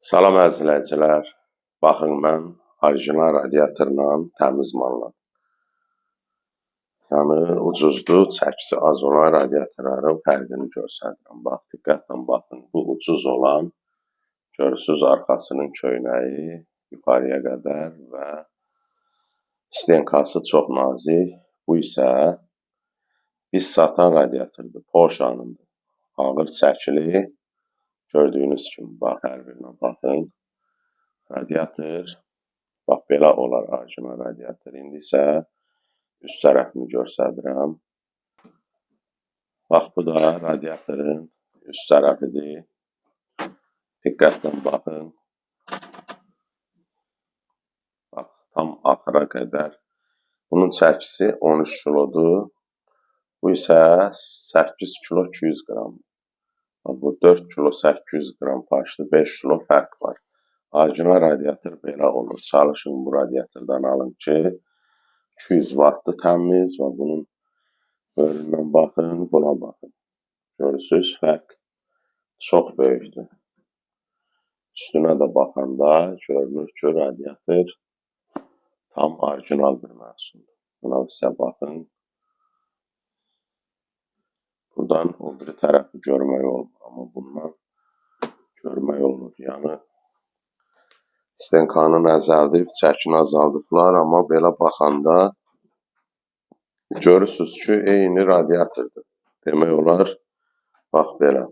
Salam əzizləyicilər. Baxın, mən orijinal radiatorla təmiz malla. Yəni ucuzdur, çəkisi az olan radiatorların fərqini göstərirəm. Bax, diqqətlə baxın. Bu ucuz olan, görürsüz arxasının köynəyi yuxarıya qədər və stenkası çox nazik. Bu isə biz satan radiatordur, Porsche-nındır. Ağır çəkili. Gördüyünüz kimi, bax, hər birinə baxın. Radiator, bax, belə olar orijinal radiator. İndi isə üst tərəfini göstərirəm. Bax, bu da radiatorun üst tərəfidir. Diqqətlə baxın. Bax, tam axıra qədər. Bunun çəkisi 13 kilodur. Bu isə 8 kilo 200 qram. Bu 4 kilo 800 qram başlı 5 kilo fərq var. Orijinal radiator belə olur. Çalışın bu radiatordan alın ki, 200 wattdır təmiz və bunun bölündən baxın, buna baxın. Görürsünüz, fərq çox böyükdür. Üstünə də baxanda görünür ki, radiator tam orijinal bir məhsuldur. Buna isə baxın. Buradan o biri tərəfi görmək olmur, amma bundan görmək olur. Yəni, stenkanı əzəldib, çəkini azaldıblar, amma belə baxanda görürsünüz ki, eyni radiatordur. Demək olar, bax belə.